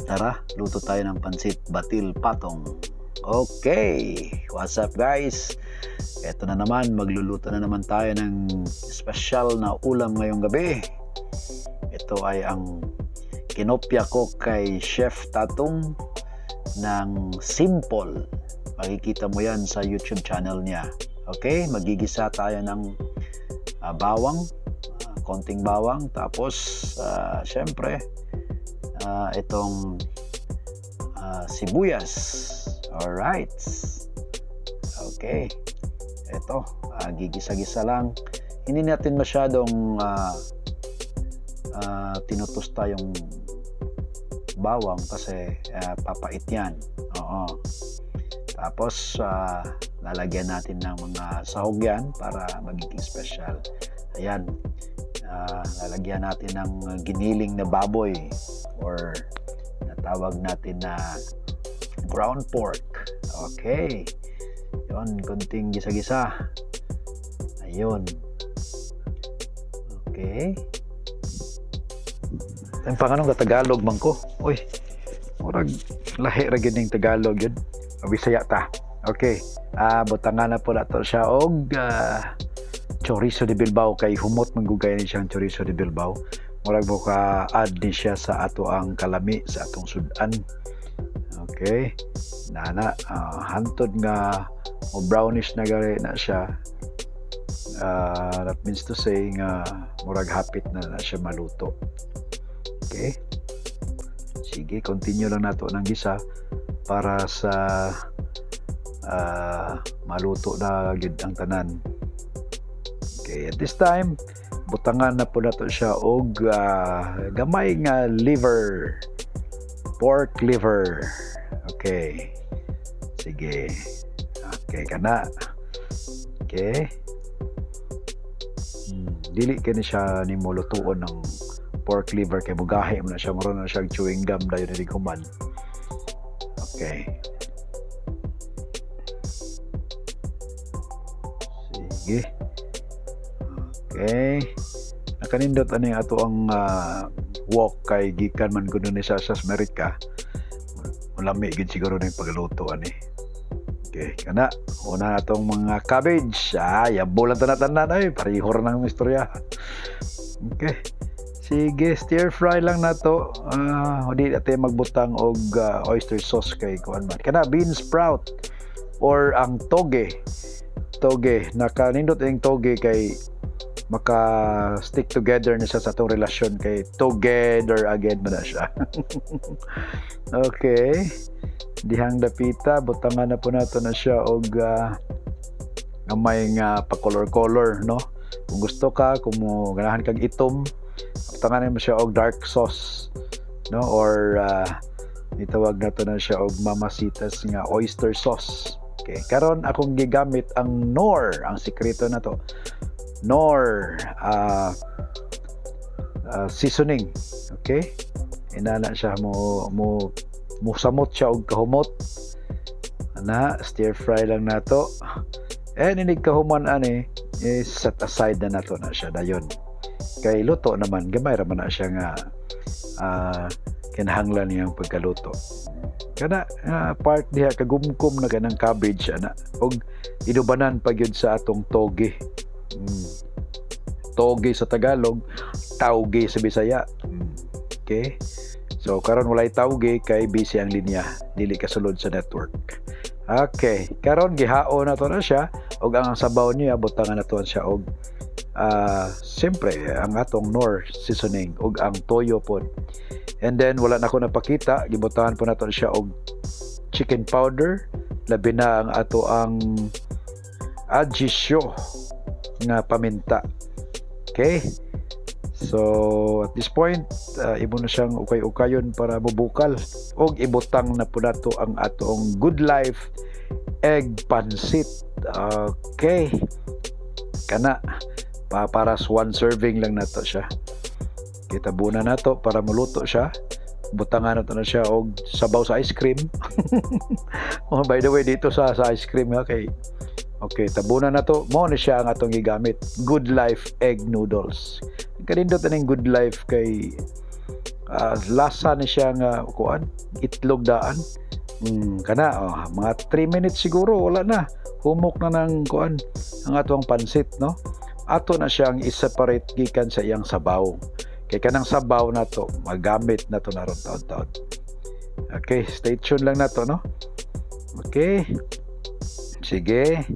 Tara, luto tayo ng pansit batil patong. Okay, what's up guys? Eto na naman, magluluto na naman tayo ng special na ulam ngayong gabi. Ito ay ang kinopya ko kay Chef Tatong ng Simple. Makikita mo yan sa YouTube channel niya. Okay, magigisa tayo ng bawang, konting bawang, tapos syempre itong sibuyas. Alright, okay, ito gigisa-gisa lang, hindi natin masyadong tinutusta yung bawang kasi papait yan. Oo. Tapos lalagyan natin ng mga sahog yan para magiging special. Ayan, lalagyan natin ng giniling na baboy or natawag natin na ground pork. Okay, yun, kunting gisa-gisa. Ayun, okay. Ang panganong Tagalog man ko, uy, murag lahi ra gyud ning Tagalog yun, Bisaya ta. Okay, butangan na po nato siya og chorizo de Bilbao, kay humot manggugay ni siyang chorizo de Bilbao. Murag mo ka add ni siya sa ato ang kalami sa atong sudan. Okay, nana hantod nga o brownish na gari na siya. That means to say nga murag hapit na siya maluto. Okay, sige, continue lang nato ng gisa para sa maluto na gid ang tanan. Okay, at this time butangan na po nato siya og gamay nga liver, pork liver. Okay, sige, okay kana. Okay, dili kani siya ni mo lutuon ng pork liver kay bugahe mo na siya, maron na siya chewing gum dayon ni kuman. Okay, sige. Okay, nakanindot ani ato ang wok kay gikan man kuno ni sa Amerika. Ulami gid siguro ning pagluto ani. Okay, kana una natong mga cabbage. Yabo lang tanan ay parihor nang istorya. Okay, sige, stir fry lang nato. Di natin magbutang og oyster sauce kay kuan man. Kana bean sprout or ang toge. Nakanindot ang toge kay maka stick together na siya sa atong relasyon, kay together again man na siya. Okay, dihang dapita butangan na po nato na siya og may nga pa color no. Kung gusto ka, kung mo ganahan kag itom, butangan mo siya og dark sauce no, or itawag nato na siya og mamasitas nga oyster sauce. Okay, karon akong gigamit ang Knorr, ang sikreto na to. Knorr seasoning. Okay, inana siya mo samot siya og kahumot ana, stir fry lang nato, and inig kahuman ani is set aside na nato na siya dayon, kay luto naman gamay ra man na siya nga kinahanglan niyang pagkaluto. Kana part diha kagumkum na ganang cabbage ana, og inubanan pa gyud sa atong toge. Toge sa Tagalog, tauge sa Bisaya. Okay, so karon walay tauge kay busy ang linya, dili kasulod sa network. Okay, karon gihaon na to na siya og ang sabaw niya butangan nato siya og siyempre ang atong Knorr seasoning og ang toyo pod. And then wala na ko napakita, gibutangan po nato siya og chicken powder, labi na ang ato ang adjisyo nga paminta. Okay, so at this point ibo na siyang ukay-ukayon para bubukal og ibutang na po nato ang atong Good Life egg pancit. Okay, kana para sa one serving lang nato siya. Kita buna nato para maluto siya. Butangan nato na siya og sabaw sa ice cream. Oh, by the way, dito sa ice cream kay Okay, tabunan na to. Mo ni siya ang atong gigamit. Good Life egg noodles. Kanindot aning Good Life kay lasa ni siya nga kuan itlog daan. Kana mga 3 minutes siguro wala na. Humok na ng kuan ang atong pansit, no? Ato na siyang i-separate gikan sa iyang sabaw. Kay kanang sabaw na to magamit na to naron taon-taon. Okay, stay tuned lang na to, no? Okay. Sige.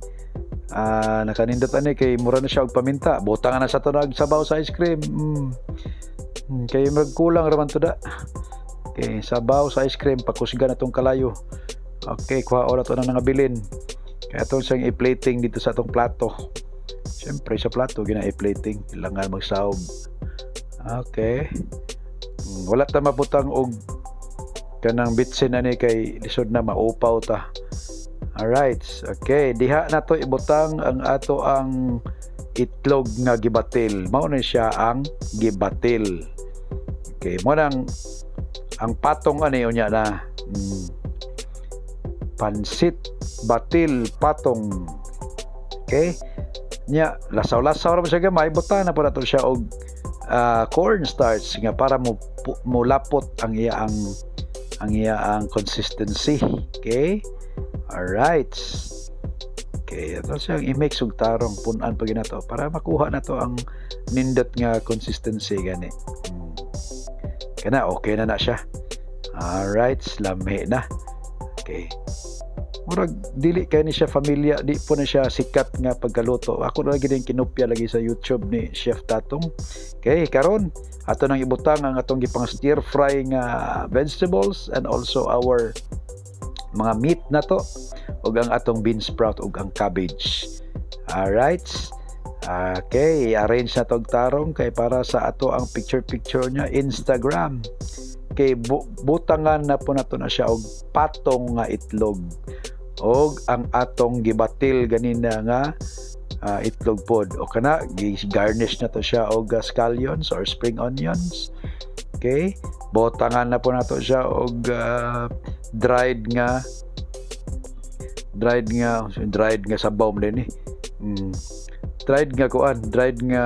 Nakanindot ani kay mura na siya og paminta. Butang na sa tunag sabaw sa ice cream. Kay magkulang raman to da. Okay, sabaw sa ice cream pakusgan atong kalayo. Okay, kuha ora to na nangabilin. Kaya atong siyang i-plating dito sa atong plato. Siyempre sa plato gina i-plating, kailangan magsahog. Okay. Wala ta mabutang og kanang bitsin ani kay lisod na maupaw ta. Alright. Okay, diha na to ibutang ang ato ang itlog nga gibatil. Mao na siya ang gibatil. Okay, mo nang ang patong ani unya na. Pansit batil patong. Okay? Nya lasaw-lasaw ra siya gamay, butan na po nato siya og cornstarch nga para mo lapot ang iyang consistency. Okay? Alright. Okay, ito siyang i-mix og tarong punan pa ginato para makuha na to ang nindot nga consistency gani. Kana okay na siya. Alright, lami na. Okay. Murag dili kay ni siya familia, di po na siya sikat nga pagkaluto. Ako na lagi din kinopya lagi sa YouTube ni Chef Tatong. Okay, karon ato nang ibutang ang atong gipang stir fry nga vegetables and also our mga meat na to ug ang atong bean sprout ug ang cabbage. Alright. Okay, arrange na tog tarong kay para sa ato ang picture niya Instagram. Kay butangan na po nato na siya og patong nga itlog og ang atong gibatil ganina nga itlog pod o kana garnish na to siya og scallions or spring onions. Okay, butangan na po nato siya og dried nga sabaw din dried nga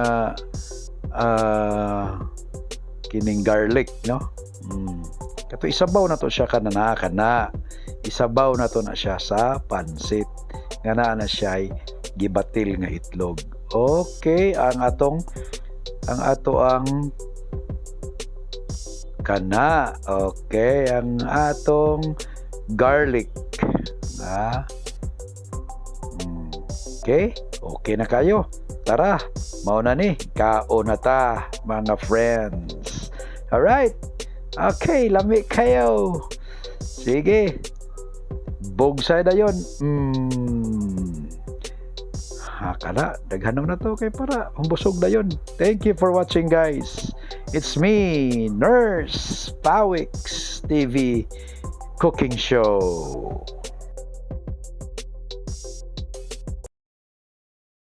kining garlic, no? Kato isabaw na to siya kana isabaw na to na siya sa pansit nga naa na siya gibatil nga itlog. Okay, ang ato ang kana. Okay, ang atong garlic. Okay na kayo. Tara, mao na ni kaon na ta mga friends. Alright. Okay, lami kayo. Sige. Bogsay dayon. Kana daghanom na to kay para umbusog dayon. Thank you for watching, guys. It's me, Nurse Pawix TV Cooking Show.